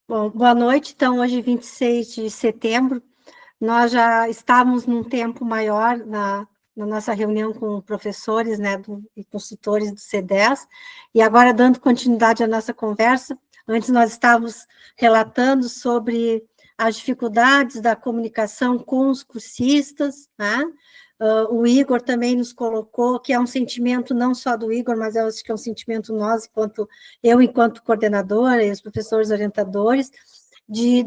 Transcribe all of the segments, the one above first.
Bom, boa noite. Então, hoje, 26 de setembro, nós já estávamos num tempo maior na nossa reunião com professores, né, e consultores do C10, e agora, dando continuidade à nossa conversa, antes nós estávamos relatando sobre as dificuldades da comunicação com os cursistas, né? O Igor também nos colocou que é um sentimento não só do Igor, mas eu acho que é um sentimento nosso, enquanto coordenadora e os professores orientadores,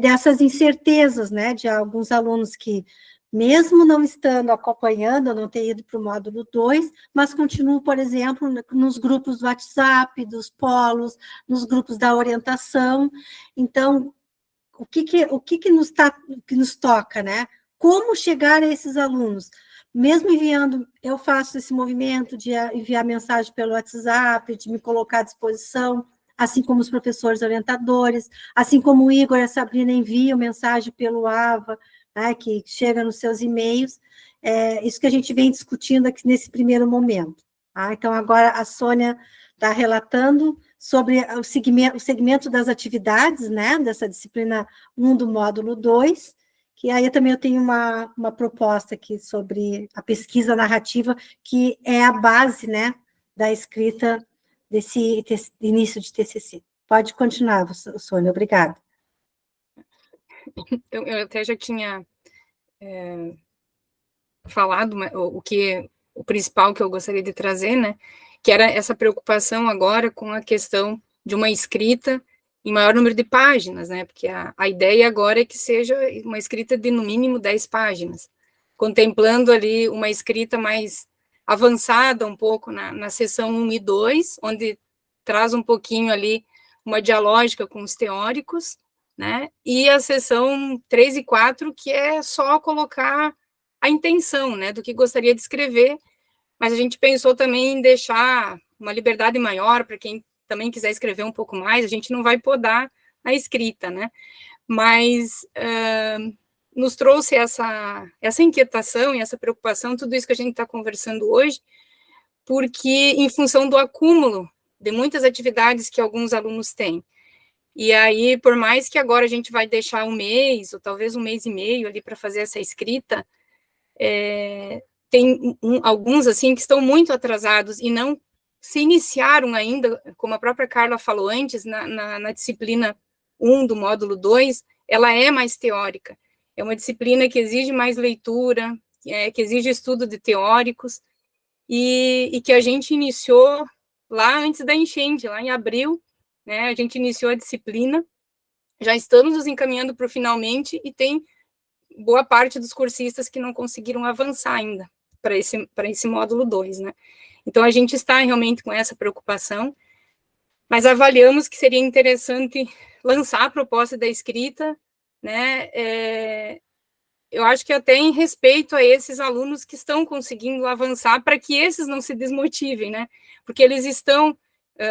dessas incertezas, né, de alguns alunos que, mesmo não estando acompanhando, não ter ido para o módulo 2, mas continuam, por exemplo, nos grupos do WhatsApp, dos polos, nos grupos da orientação. Então, que nos toca, né? Como chegar a esses alunos? Mesmo enviando, eu faço esse movimento de enviar mensagem pelo WhatsApp, de me colocar à disposição, assim como os professores orientadores, assim como o Igor e a Sabrina enviam mensagem pelo AVA, né, que chega nos seus e-mails. Isso que a gente vem discutindo aqui nesse primeiro momento. Tá? Então, agora a Sônia está relatando sobre o segmento das atividades, né, dessa disciplina 1 do módulo 2, que aí também eu tenho uma proposta aqui sobre a pesquisa narrativa, que é a base, né, da escrita desse início de TCC. Pode continuar, Sônia, obrigada. Eu até já tinha falado o principal que eu gostaria de trazer, né, que era essa preocupação agora com a questão de uma escrita em maior número de páginas, né, porque a ideia agora é que seja uma escrita de no mínimo 10 páginas, contemplando ali uma escrita mais avançada um pouco na seção 1 e 2, onde traz um pouquinho ali uma dialógica com os teóricos, né, e a seção 3 e 4, que é só colocar a intenção, né, do que gostaria de escrever, mas a gente pensou também em deixar uma liberdade maior para quem também quiser escrever um pouco mais, a gente não vai podar a escrita, né, mas nos trouxe essa inquietação e essa preocupação, tudo isso que a gente está conversando hoje, porque em função do acúmulo de muitas atividades que alguns alunos têm, e aí, por mais que agora a gente vai deixar um mês, ou talvez um mês e meio ali para fazer essa escrita, tem alguns, assim, que estão muito atrasados e não se iniciaram ainda, como a própria Carla falou antes, na disciplina 1 do módulo 2, ela é mais teórica. É uma disciplina que exige mais leitura, que exige estudo de teóricos, e que a gente iniciou lá antes da enchente, lá em abril, né, a gente iniciou a disciplina, já estamos nos encaminhando para o finalmente, e tem boa parte dos cursistas que não conseguiram avançar ainda para esse módulo 2, né? Então, a gente está realmente com essa preocupação, mas avaliamos que seria interessante lançar a proposta da escrita, né? Eu acho que até em respeito a esses alunos que estão conseguindo avançar, para que esses não se desmotivem, né? Porque eles estão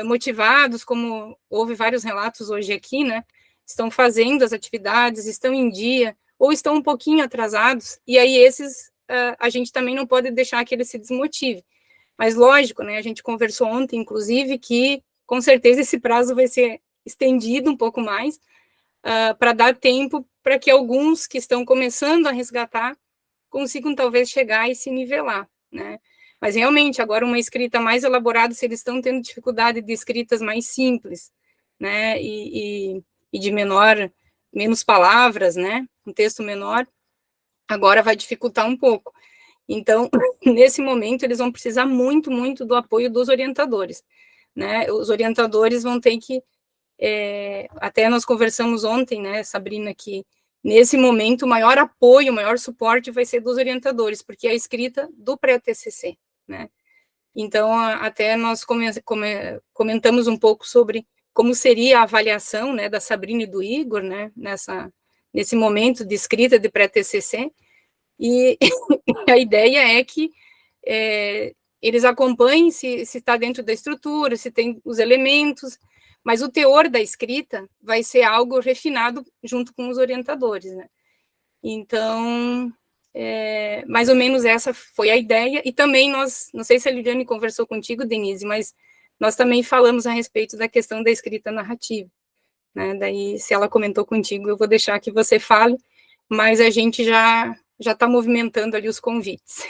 motivados, como houve vários relatos hoje aqui, né? Estão fazendo as atividades, estão em dia, ou estão um pouquinho atrasados, e aí esses a gente também não pode deixar que eles se desmotivem. Mas lógico, né, a gente conversou ontem, inclusive, que com certeza esse prazo vai ser estendido um pouco mais, para dar tempo para que alguns que estão começando a resgatar consigam talvez chegar e se nivelar, né? Mas realmente, agora uma escrita mais elaborada, se eles estão tendo dificuldade de escritas mais simples, né, e de menos palavras, né, um texto menor, agora vai dificultar um pouco. Então, nesse momento, eles vão precisar muito, muito do apoio dos orientadores, né, os orientadores vão ter que, até nós conversamos ontem, né, Sabrina, que nesse momento o maior apoio, o maior suporte vai ser dos orientadores, porque é a escrita do pré-TCC, né. Então, até nós comentamos um pouco sobre como seria a avaliação, né, da Sabrina e do Igor, né, nesse momento de escrita de pré-TCC, e a ideia é que eles acompanhem se está dentro da estrutura, se tem os elementos, mas o teor da escrita vai ser algo refinado junto com os orientadores, né. Então, mais ou menos essa foi a ideia, e também nós, não sei se a Liliane conversou contigo, Denise, mas nós também falamos a respeito da questão da escrita narrativa, né? Daí, se ela comentou contigo, eu vou deixar que você fale, mas a gente já está movimentando ali os convites,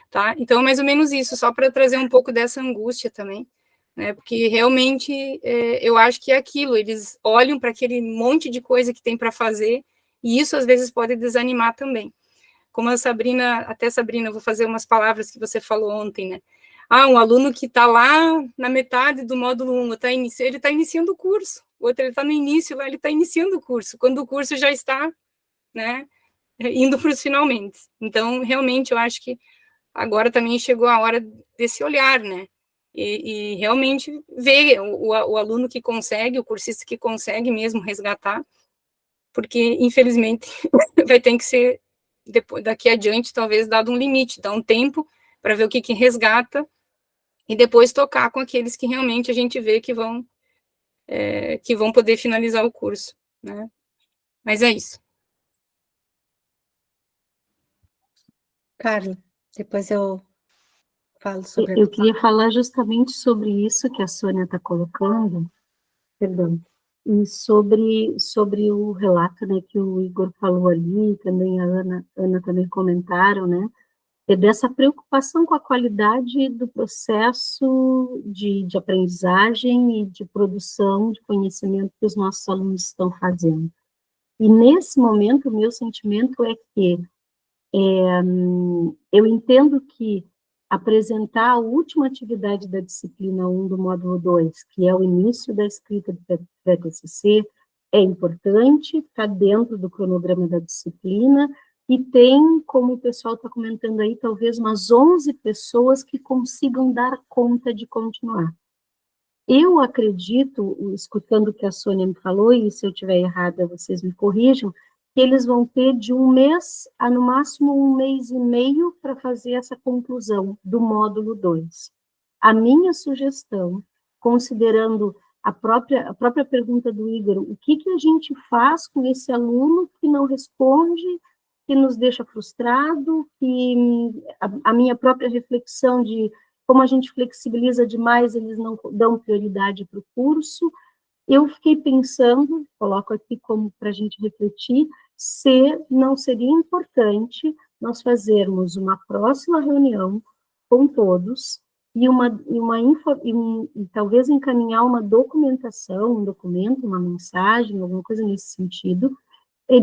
tá? Então, mais ou menos isso, só para trazer um pouco dessa angústia também, né? Porque realmente eu acho que é aquilo, eles olham para aquele monte de coisa que tem para fazer, e isso às vezes pode desanimar também. Como a Sabrina, até Sabrina, eu vou fazer umas palavras que você falou ontem, né? Um aluno que está lá na metade do módulo 1, ele está iniciando o curso, o outro ele está no início, lá ele está iniciando o curso, quando o curso já está, né, indo para os finalmente. Então, realmente, eu acho que agora também chegou a hora desse olhar, né? E realmente ver o aluno que consegue, o cursista que consegue mesmo resgatar, porque, infelizmente, vai ter que ser, depois, daqui adiante, talvez, dado um limite, dar um tempo para ver o que resgata, e depois tocar com aqueles que realmente a gente vê que vão poder finalizar o curso, né? Mas é isso. Carla, depois eu falo sobre... Eu queria falar justamente sobre isso que a Sônia está colocando, perdão, e sobre o relato, né, que o Igor falou ali, também a Ana também comentaram, né, dessa preocupação com a qualidade do processo de aprendizagem e de produção de conhecimento que os nossos alunos estão fazendo. E nesse momento, o meu sentimento é que eu entendo que apresentar a última atividade da disciplina 1 do módulo 2, que é o início da escrita do pré-TCC, é importante, está dentro do cronograma da disciplina, e tem, como o pessoal está comentando aí, talvez umas 11 pessoas que consigam dar conta de continuar. Eu acredito, escutando o que a Sônia me falou, e se eu estiver errada, vocês me corrijam, que eles vão ter de 1 mês a, no máximo, 1 mês e meio para fazer essa conclusão do módulo 2. A minha sugestão, considerando a própria pergunta do Igor, o que a gente faz com esse aluno que não responde, que nos deixa frustrado, que a minha própria reflexão de como a gente flexibiliza demais, eles não dão prioridade para o curso. Eu fiquei pensando, coloco aqui como para a gente refletir, se não seria importante nós fazermos uma próxima reunião com todos e talvez encaminhar uma documentação, um documento, uma mensagem, alguma coisa nesse sentido,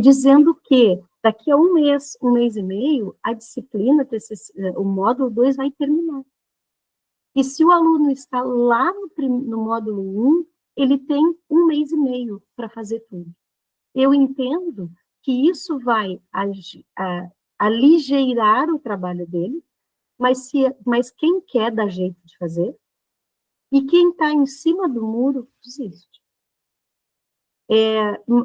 dizendo que daqui a 1 mês, 1 mês e meio, a disciplina, o módulo 2 vai terminar. E se o aluno está lá no módulo 1, ele tem 1 mês e meio para fazer tudo. Eu entendo que isso vai aligeirar o trabalho dele, mas quem quer dar jeito de fazer, e quem está em cima do muro, desiste.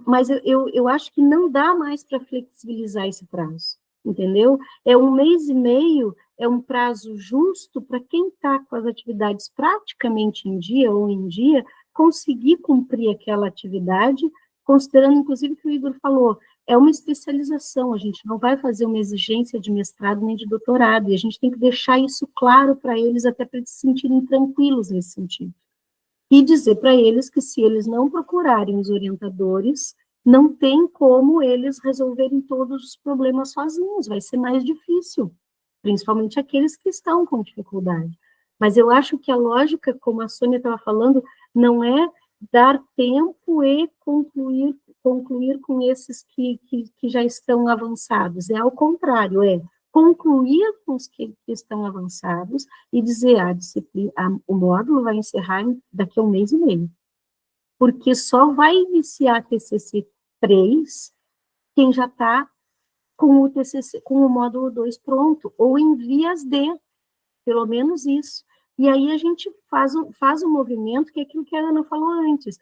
Mas eu acho que não dá mais para flexibilizar esse prazo, entendeu? 1 mês e meio é um prazo justo para quem está com as atividades praticamente em dia ou em dia, conseguir cumprir aquela atividade, considerando, inclusive, que o Igor falou, é uma especialização, a gente não vai fazer uma exigência de mestrado nem de doutorado, e a gente tem que deixar isso claro para eles, até para eles se sentirem tranquilos nesse sentido. E dizer para eles que se eles não procurarem os orientadores, não tem como eles resolverem todos os problemas sozinhos, vai ser mais difícil, principalmente aqueles que estão com dificuldade. Mas eu acho que a lógica, como a Sônia estava falando, não é dar tempo e concluir com esses que já estão avançados, é ao contrário, é concluir com os que estão avançados e dizer, o módulo vai encerrar daqui a 1 mês e meio, porque só vai iniciar a TCC 3 quem já está com o TCC, com o módulo 2 pronto, ou em vias de, pelo menos isso. E aí a gente faz um movimento, que é aquilo que a Ana falou antes.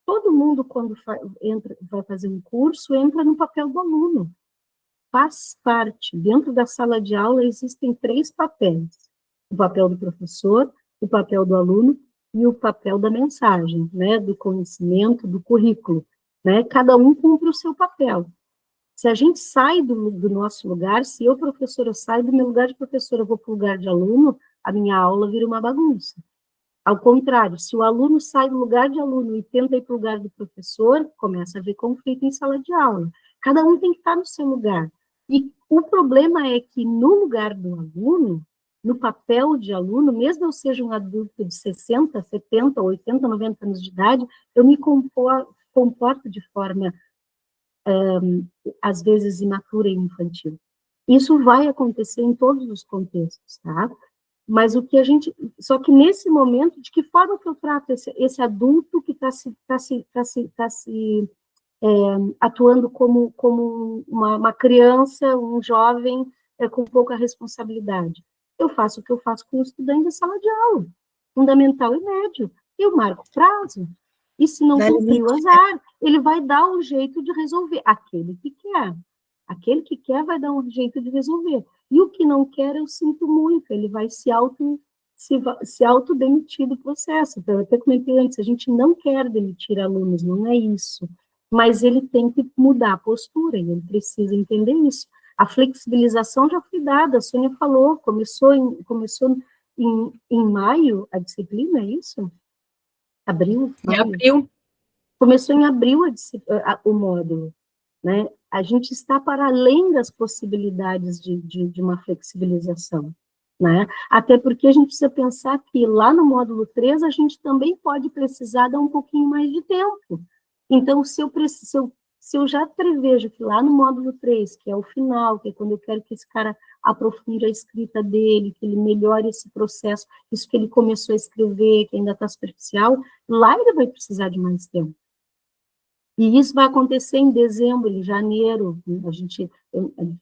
Todo mundo, quando vai fazer um curso, entra no papel do aluno. Faz parte. Dentro da sala de aula existem 3 papéis. O papel do professor, o papel do aluno e o papel da mensagem, né, do conhecimento, do currículo. Né? Cada um cumpre o seu papel. Se a gente sai do nosso lugar, se eu, professora, saio do meu lugar de professora, vou para o lugar de aluno, a minha aula vira uma bagunça. Ao contrário, se o aluno sai do lugar de aluno e tenta ir para o lugar do professor, começa a haver conflito em sala de aula. Cada um tem que estar no seu lugar. E o problema é que no lugar do aluno, no papel de aluno, mesmo eu seja um adulto de 60, 70, 80, 90 anos de idade, eu me comporto de forma, às vezes, imatura e infantil. Isso vai acontecer em todos os contextos, tá? Mas o que a gente... Só que nesse momento, de que forma que eu trato esse adulto que está se atuando como uma criança, um jovem com pouca responsabilidade? Eu faço o que eu faço com o estudante da sala de aula, fundamental e médio. Eu marco prazo. E se não cumprir o azar, ele vai dar um jeito de resolver. Aquele que quer. Aquele que quer vai dar um jeito de resolver. E o que não quer, eu sinto muito. Ele vai se autodemitir do processo. Eu até comentei antes, a gente não quer demitir alunos, não é isso. Mas ele tem que mudar a postura, e ele precisa entender isso. A flexibilização já foi dada, a Sônia falou, começou em maio a disciplina, é isso? Abril? Maio? Em abril. Começou em abril o módulo, né? A gente está para além das possibilidades de uma flexibilização, né? Até porque a gente precisa pensar que lá no módulo 3 a gente também pode precisar dar um pouquinho mais de tempo. Então, se eu já prevejo que lá no módulo 3, que é o final, que é quando eu quero que esse cara aprofunde a escrita dele, que ele melhore esse processo, isso que ele começou a escrever, que ainda está superficial, lá ele vai precisar de mais tempo. E isso vai acontecer em dezembro, em janeiro,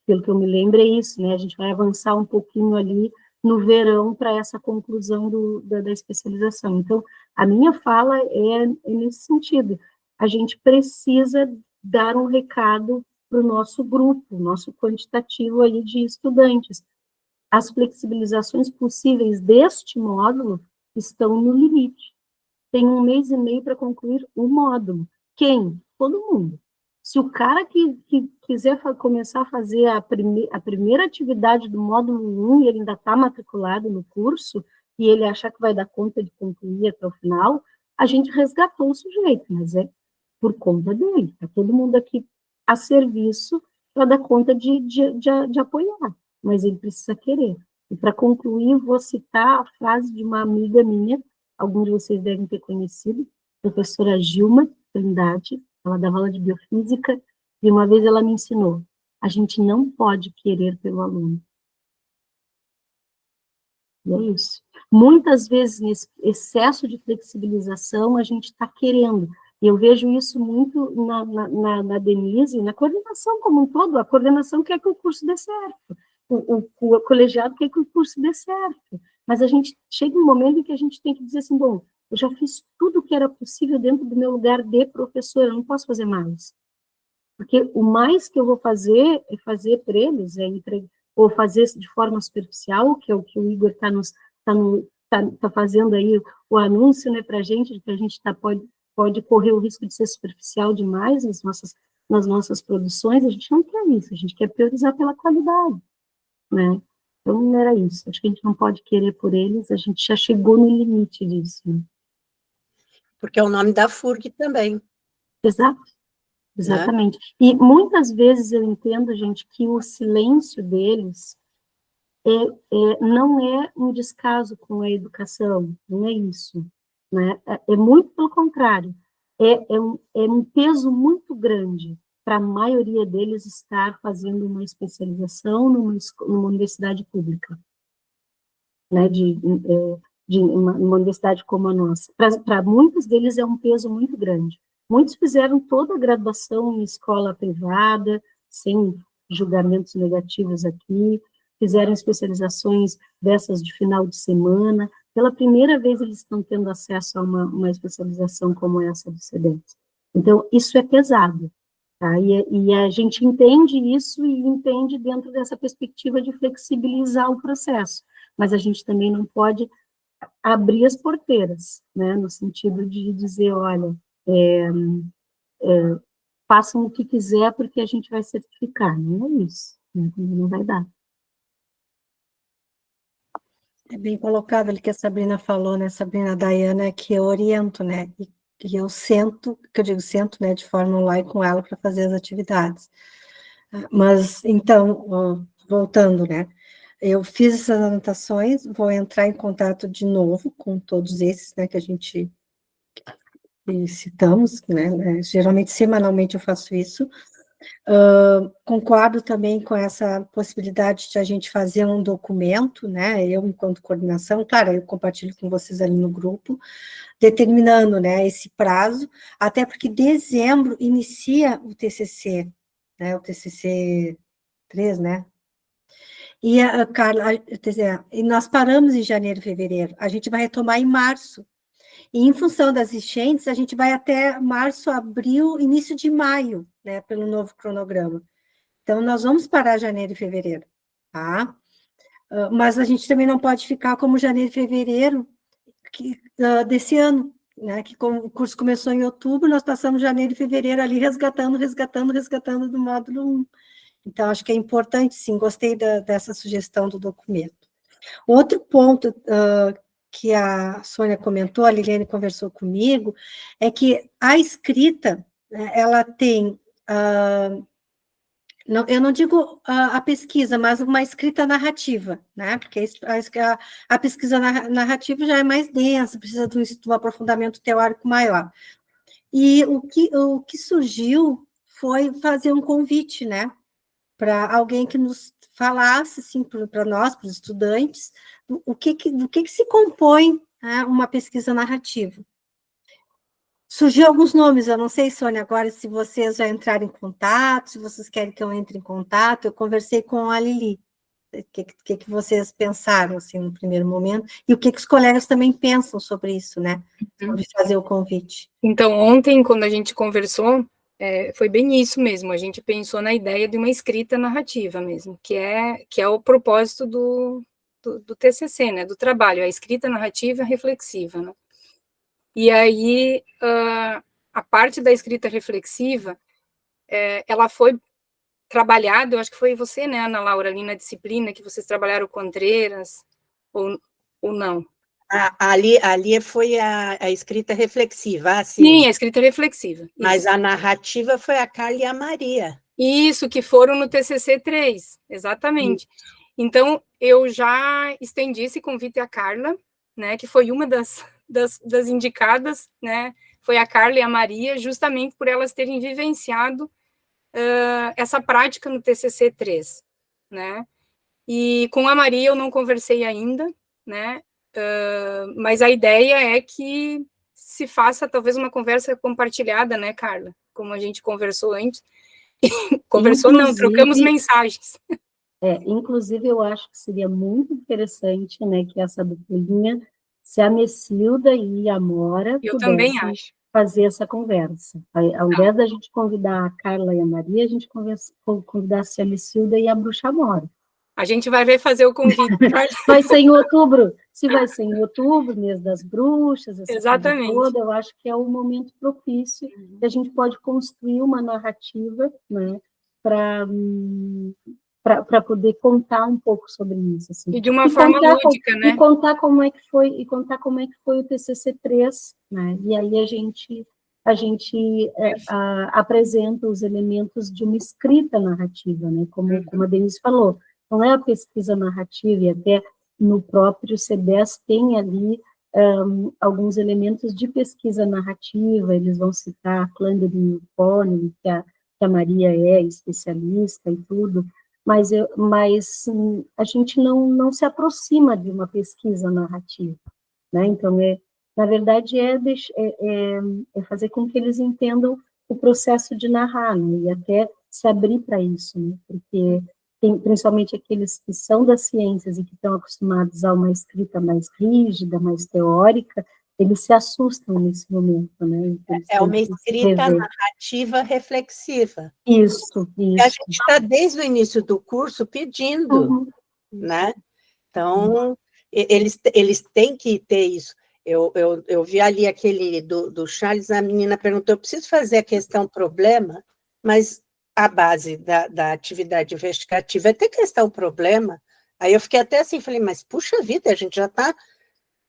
pelo que eu me lembro, é isso, né? A gente vai avançar um pouquinho ali no verão para essa conclusão da especialização. Então, a minha fala é nesse sentido. A gente precisa dar um recado para o nosso grupo, nosso quantitativo aí de estudantes. As flexibilizações possíveis deste módulo estão no limite. Tem 1 mês e meio para concluir o módulo. Quem? Todo mundo. Se o cara que quiser começar a fazer a primeira atividade do módulo 1 e ele ainda está matriculado no curso, e ele achar que vai dar conta de concluir até o final, a gente resgatou o sujeito, mas é por conta dele. Está todo mundo aqui a serviço para dar conta de apoiar, mas ele precisa querer. E para concluir, vou citar a frase de uma amiga minha, alguns de vocês devem ter conhecido, professora Gilma Trindade, ela dava aula de biofísica, e uma vez ela me ensinou, a gente não pode querer pelo aluno. E é isso. Muitas vezes, nesse excesso de flexibilização, a gente está querendo. E eu vejo isso muito na Denise, na coordenação como um todo. A coordenação quer que o curso dê certo. O colegiado quer que o curso dê certo. Mas a gente chega um momento em que a gente tem que dizer assim, bom, eu já fiz tudo o que era possível dentro do meu lugar de professor, eu não posso fazer mais. Porque o mais que eu vou fazer é fazer para eles, ou fazer de forma superficial, que é o que o Igor está fazendo aí, o anúncio, né, para a gente, de que a gente pode correr o risco de ser superficial demais nas nossas produções. A gente não quer isso, a gente quer priorizar pela qualidade, né? Então, não era isso. Acho que a gente não pode querer por eles, a gente já chegou no limite disso, né? Porque é o nome da FURG também. Exato, exatamente. Né? E muitas vezes eu entendo, gente, que o silêncio deles não é um descaso com a educação, não é isso. Né? É muito pelo contrário. É um peso muito grande para a maioria deles estar fazendo uma especialização numa universidade pública, né, de uma universidade como a nossa. Para muitos deles é um peso muito grande. Muitos fizeram toda a graduação em escola privada, sem julgamentos negativos aqui, fizeram especializações dessas de final de semana. Pela primeira vez eles estão tendo acesso a uma especialização como essa do CEDEX. Então, isso é pesado. Tá? E a gente entende isso e entende dentro dessa perspectiva de flexibilizar o processo, mas a gente também não pode abrir as porteiras, né, no sentido de dizer, olha, façam o que quiser porque a gente vai certificar, não é isso, né? Não vai dar. É bem colocado ali que a Sabrina falou, né, Sabrina Dayana, que eu oriento, né, e eu sento, que eu digo sento, né, de forma online com ela para fazer as atividades. Mas, então, voltando, né, eu fiz essas anotações, vou entrar em contato de novo com todos esses, né, que a gente citamos, né, geralmente semanalmente eu faço isso. Concordo também com essa possibilidade de a gente fazer um documento, né, eu enquanto coordenação, claro, eu compartilho com vocês ali no grupo, determinando, né, esse prazo, até porque dezembro inicia o TCC, né, o TCC 3, né, e a Carla, quer dizer, e nós paramos em janeiro e fevereiro, a gente vai retomar em março, e em função das enchentes, a gente vai até março, abril, início de maio, né, pelo novo cronograma. Então, nós vamos parar janeiro e fevereiro, tá? Mas a gente também não pode ficar como janeiro e fevereiro desse ano, né? Que como o curso começou em outubro, nós passamos janeiro e fevereiro ali resgatando do módulo 1. Então, acho que é importante, sim, gostei dessa sugestão do documento. Outro ponto que a Sônia comentou, a Liliane conversou comigo, é que a escrita, né, ela tem... eu não digo a pesquisa, mas uma escrita narrativa, né? Porque a pesquisa narrativa já é mais densa, precisa de um aprofundamento teórico maior. E o que surgiu foi fazer um convite, né? Para alguém que nos falasse, assim, para nós, para os estudantes, do que se compõe, né, uma pesquisa narrativa. Surgiu alguns nomes, eu não sei, Sônia, agora se vocês já entraram em contato, se vocês querem que eu entre em contato, eu conversei com a Lili, o que vocês pensaram, assim, no primeiro momento, e o que os colegas também pensam sobre isso, né, sobre fazer o convite. Então, ontem, quando a gente conversou, foi bem isso mesmo, a gente pensou na ideia de uma escrita narrativa mesmo, que é o propósito do TCC, né, do trabalho, a escrita narrativa reflexiva, né. E aí, a parte da escrita reflexiva, ela foi trabalhada, eu acho que foi você, né, Ana Laura, ali na disciplina, que vocês trabalharam Contreiras, ou não? Ali foi a escrita reflexiva, Sim, a escrita reflexiva. Mas isso. a narrativa foi a Carla e a Maria. Isso, que foram no TCC 3, exatamente. Então, eu já estendi esse convite à Carla, né, que foi uma das indicadas, né, foi a Carla e a Maria, justamente por elas terem vivenciado essa prática no TCC 3, né, e com a Maria eu não conversei ainda, né, mas a ideia é que se faça talvez uma conversa compartilhada, né, Carla, como a gente conversou antes, não, trocamos mensagens. Inclusive, eu acho que seria muito interessante, né, que essa duplinha, se a Messilda e a Amora pudessem fazer essa conversa. Ao invés da gente convidar a Carla e a Maria, a gente convidasse a Messilda e a Bruxa Amora. A gente vai ver fazer o convite. Vai ser em outubro. Se vai ser em outubro, mês das bruxas, essa coisa toda, eu acho que é o momento propício que a gente pode construir uma narrativa, né, para poder contar um pouco sobre isso, assim. E de uma forma lúdica, né? E contar como é que foi o TCC 3, né? E aí a gente apresenta os elementos de uma escrita narrativa, né? Como a Denise falou, não é a pesquisa narrativa, e até no próprio C10 tem ali alguns elementos de pesquisa narrativa, eles vão citar a Clandrin Pony, que a Maria é especialista e tudo, mas a gente não se aproxima de uma pesquisa narrativa, né? Então, na verdade, é fazer com que eles entendam o processo de narrar, né? E até se abrir para isso, né? Porque principalmente aqueles que são das ciências e que estão acostumados a uma escrita mais rígida, mais teórica, eles se assustam nesse momento, né? Então, é uma escrita narrativa reflexiva. Isso. E a gente está desde o início do curso pedindo, né? Então, eles têm que ter isso. Eu vi ali aquele do Charles, a menina perguntou, eu preciso fazer a questão problema, mas a base da atividade investigativa é ter questão problema, Aí eu fiquei até assim, falei, mas puxa vida, a gente já está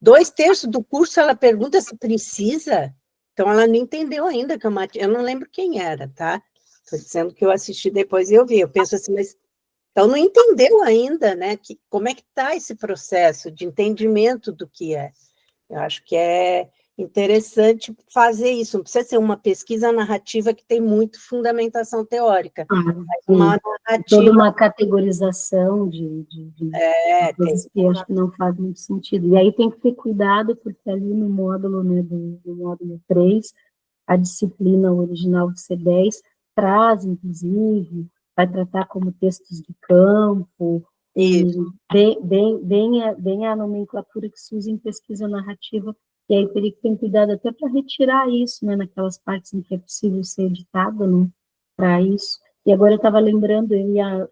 2/3 do curso, ela pergunta se precisa, então ela não entendeu ainda que eu não lembro quem era, tá? Estou dizendo que eu assisti depois e eu vi, eu penso assim, mas então não entendeu ainda, né, como é que está esse processo de entendimento do que é. Eu acho que é interessante fazer isso, não precisa ser uma pesquisa narrativa que tem muito fundamentação teórica, mas uma narrativa... Toda uma categorização de coisas que eu acho que não faz muito sentido. E aí tem que ter cuidado, porque ali no módulo, né, do módulo 3, a disciplina original do C10 traz, inclusive, vai tratar como textos de campo, e bem a nomenclatura que se usa em pesquisa narrativa, e aí teria que ter cuidado até para retirar isso, né, naquelas partes em que é possível ser editado, né, para isso. E agora eu estava lembrando, eu e a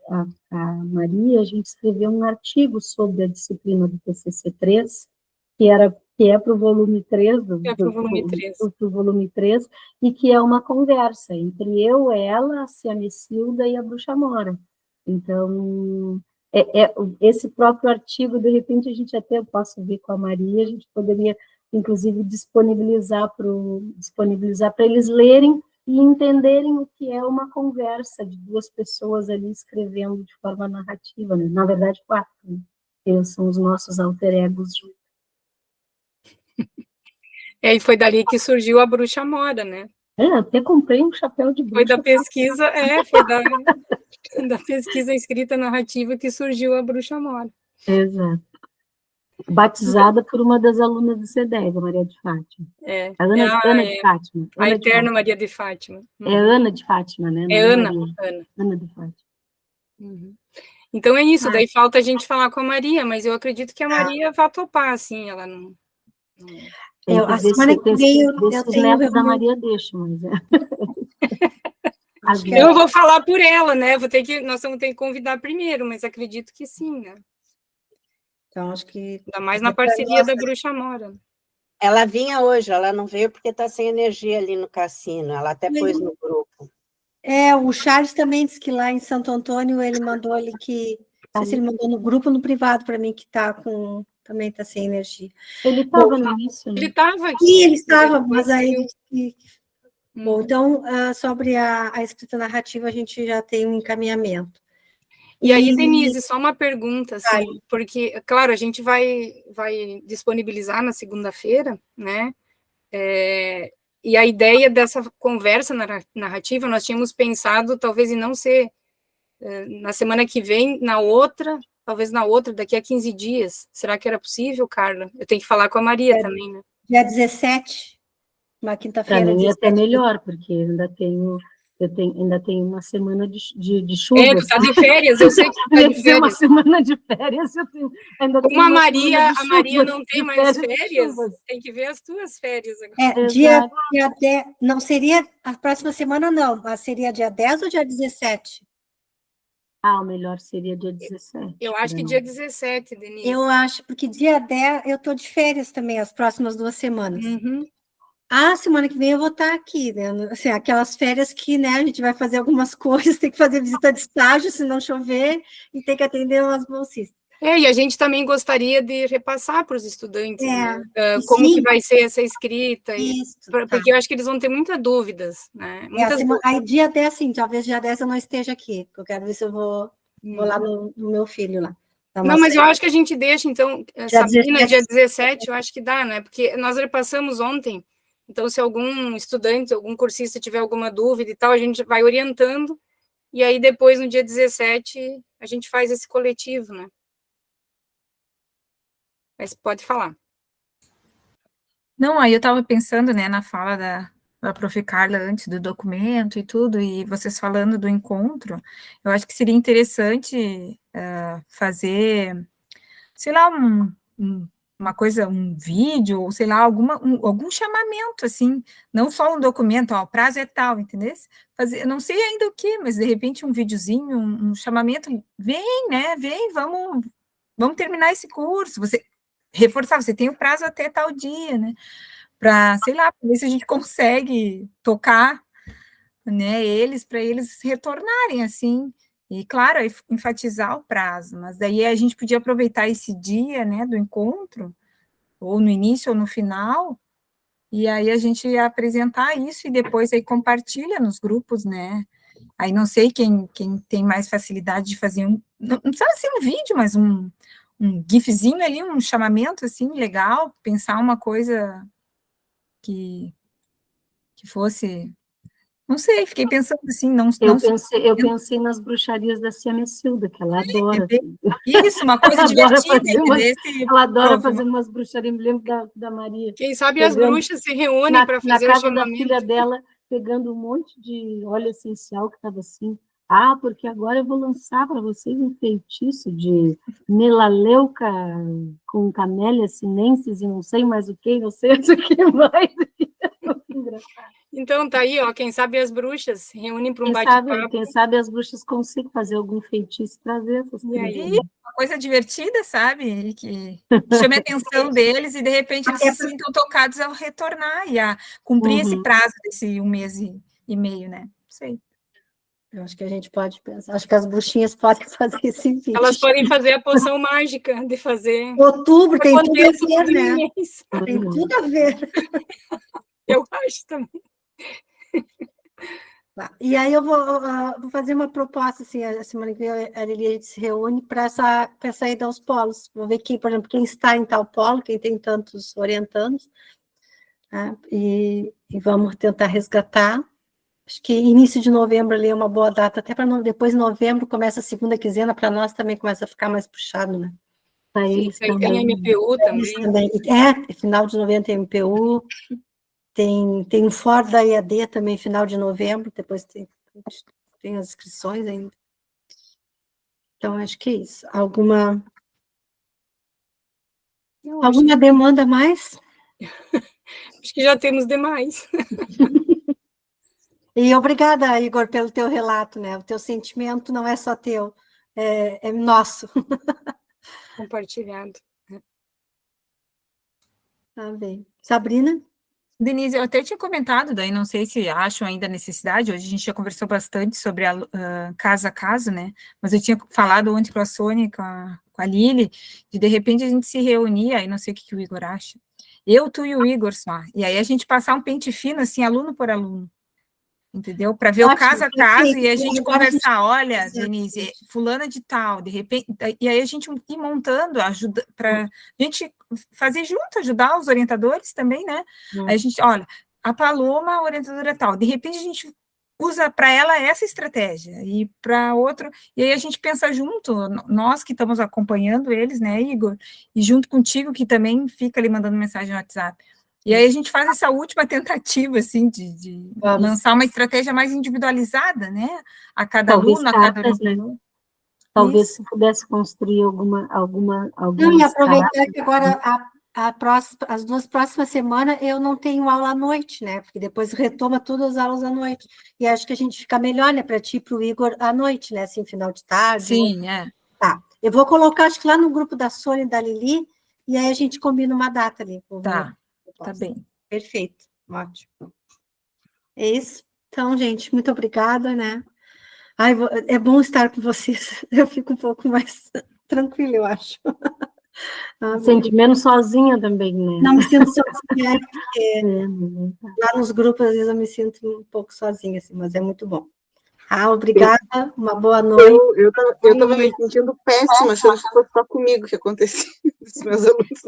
Maria, a gente escreveu um artigo sobre a disciplina do TCC3, que é para o volume 3, pro volume 3, e que é uma conversa entre eu, ela, a Ciamicilda e a Bruxa Mora. Então, esse próprio artigo, de repente, a gente até posso ver com a Maria, a gente poderia, inclusive, disponibilizar para eles lerem e entenderem o que é uma conversa de duas pessoas ali escrevendo de forma narrativa, né? Na verdade, 4, né? Eles são os nossos alter egos. E foi dali que surgiu a Bruxa Mora, né? Até comprei um chapéu de bruxa. Foi da pesquisa, foi da pesquisa escrita narrativa que surgiu a Bruxa Mora. Exato. Batizada por uma das alunas do C10, a Maria de Fátima. Ana de Fátima. A eterna Maria de Fátima. É Ana de Fátima, né? É Ana. Ana de Fátima. Uhum. Então é isso, daí falta a gente falar com a Maria, mas eu acredito que a Maria vai topar, assim, ela não... A semana que vem eu tenho... netos da Maria deixam, mas Eu vou falar por ela, né? Nós vamos ter que convidar primeiro, mas acredito que sim, né? Então, acho que... Ainda mais na parceria da Bruxa Mora. Ela vinha hoje, ela não veio porque está sem energia ali no cassino, ela até pôs no grupo. O Charles também disse que lá em Santo Antônio ele mandou ali que... Não sei se ele mandou no grupo ou no privado para mim, que também está sem energia. Ele estava no início, né? Ele estava aqui. Sim, ele estava, mas aí... Bom, então, sobre a escrita narrativa, a gente já tem um encaminhamento. E aí, Denise, só uma pergunta, assim, porque, claro, a gente vai disponibilizar na segunda-feira, né? E a ideia dessa conversa narrativa, nós tínhamos pensado, talvez, em não ser na semana que vem, talvez na outra, daqui a 15 dias. Será que era possível, Carla? Eu tenho que falar com a Maria também, né? Dia 17, uma quinta-feira. Para mim é até melhor, porque ainda tenho uma semana de chuva. Tu tá de férias, eu sei que tu tá de férias. Uma semana de férias, eu ainda tenho a Maria não tem mais férias, tem que ver as tuas férias agora. Dia 10, não seria a próxima semana, não, mas seria dia 10 ou dia 17? O melhor seria dia 17. Eu acho que dia 17, Denise. Eu acho, porque dia 10 eu estou de férias também, as próximas 2 semanas. Uhum. A semana que vem eu vou estar aqui, né? Assim, aquelas férias que, né, a gente vai fazer algumas coisas, tem que fazer visita de estágio se não chover, e tem que atender umas bolsistas. E a gente também gostaria de repassar para os estudantes, né? Como que vai ser essa escrita, porque eu acho que eles vão ter muitas dúvidas, né? Aí dia 10, sim, talvez dia 10 eu não esteja aqui, porque eu quero ver se eu vou lá no meu filho lá. Não, mas eu acho que a gente deixa, então, Sabrina, dia 17, eu acho que dá, né? Porque nós repassamos ontem, então se algum estudante, algum cursista tiver alguma dúvida e tal, a gente vai orientando, e aí depois, no dia 17, a gente faz esse coletivo, né? Mas pode falar. Não, aí eu estava pensando, né, na fala da prof. Carla antes do documento e tudo, e vocês falando do encontro, eu acho que seria interessante fazer, sei lá, uma coisa, um vídeo, ou sei lá, algum chamamento, assim, não só um documento, o prazo é tal, entendeu? Fazer, não sei ainda o que, mas de repente um videozinho, um chamamento, vem, né, vamos terminar esse curso, reforçar, você tem o prazo até tal dia, né, para, sei lá, ver se a gente consegue tocar, né, para eles retornarem, assim, E, claro, enfatizar o prazo, mas daí a gente podia aproveitar esse dia, né, do encontro, ou no início ou no final, e aí a gente ia apresentar isso e depois aí compartilha nos grupos, né? Aí não sei quem tem mais facilidade de fazer não precisa ser um vídeo, mas um gifzinho ali, um chamamento assim, legal, pensar uma coisa que fosse, não sei, fiquei pensando assim, não Eu pensei nas bruxarias da Cia Messilda, que ela adora. Isso, uma coisa divertida, ela adora fazer umas bruxarias, me lembro da Maria. Quem sabe as bruxas se reúnem para fazer na o chamamento. casa da filha dela, pegando um monte de óleo essencial que estava assim. Porque agora eu vou lançar para vocês um feitiço de melaleuca com camélia sinensis e não sei mais o que, não sei o que mais. Então, tá aí, ó, quem sabe as bruxas se reúnem para um bate-papo. Quem sabe as bruxas consigam fazer algum feitiço e trazer essas coisas. Uma coisa divertida, sabe? Que chame a atenção deles e, de repente, eles se sintam tocados ao retornar e a cumprir esse prazo desse 1 mês e meio, né? Não sei. Eu acho que a gente pode pensar, acho que as bruxinhas podem fazer esse vídeo. Elas podem fazer a poção mágica de fazer... Outubro, tem tudo a ver, né? Tem tudo a ver. Eu acho também. E aí eu vou fazer uma proposta, assim, a semana que vem a Lili se reúne para essa ida aos polos. Vou ver quem, por exemplo, quem está em tal polo, quem tem tantos orientandos, né? E vamos tentar resgatar. Acho que início de novembro ali é uma boa data, até para depois de novembro começa a segunda quinzena, para nós também começa a ficar mais puxado, né? Sim, tem MPU também. Final de novembro tem MPU, tem um fora da IAD também, final de novembro, depois tem as inscrições ainda. Então, acho que é isso. Alguma demanda mais? Acho que já temos demais. E obrigada, Igor, pelo teu relato, né? O teu sentimento não é só teu, é nosso. Compartilhado. Tá bem. Sabrina? Denise, eu até tinha comentado, daí não sei se acham ainda necessidade, hoje a gente já conversou bastante sobre a caso a caso, né? Mas eu tinha falado ontem com a Sônia, com a Lili, de repente a gente se reunir, aí não sei o que o Igor acha. Eu, tu e o Igor só. E aí a gente passar um pente fino, assim, aluno por aluno. Entendeu? Para ver o caso a caso e a gente conversar, olha, Denise, fulana de tal, de repente, e aí a gente ir montando, ajuda para a gente fazer junto, ajudar os orientadores também, né? Aí a gente, olha, a Paloma, a orientadora tal, de repente a gente usa para ela essa estratégia e para outro, e aí a gente pensa junto, nós que estamos acompanhando eles, né, Igor, e junto contigo que também fica ali mandando mensagem no WhatsApp. E aí a gente faz essa última tentativa, assim, de lançar uma estratégia mais individualizada, né? A cada aluno, a cada orientador. Né? Talvez se pudesse construir alguma Não, e aproveitar que agora as 2 próximas semanas eu não tenho aula à noite, né? Porque depois retoma todas as aulas à noite. E acho que a gente fica melhor, né? Para ti e para o Igor à noite, né? Assim, final de tarde. Sim, é. Tá. Eu vou colocar, acho que lá no grupo da Sônia e da Lili, e aí a gente combina uma data ali. Tá. Tá bem. Perfeito, ótimo. É isso. Então, gente, muito obrigada, né? É bom estar com vocês. Eu fico um pouco mais tranquila, eu acho. Sente menos sozinha também, né? Não me sinto sozinha, porque lá nos grupos, às vezes, eu me sinto um pouco sozinha, assim, mas é muito bom. Obrigada, uma boa noite. Eu estava me sentindo péssima, achando que fosse só comigo que acontecia, os meus alunos.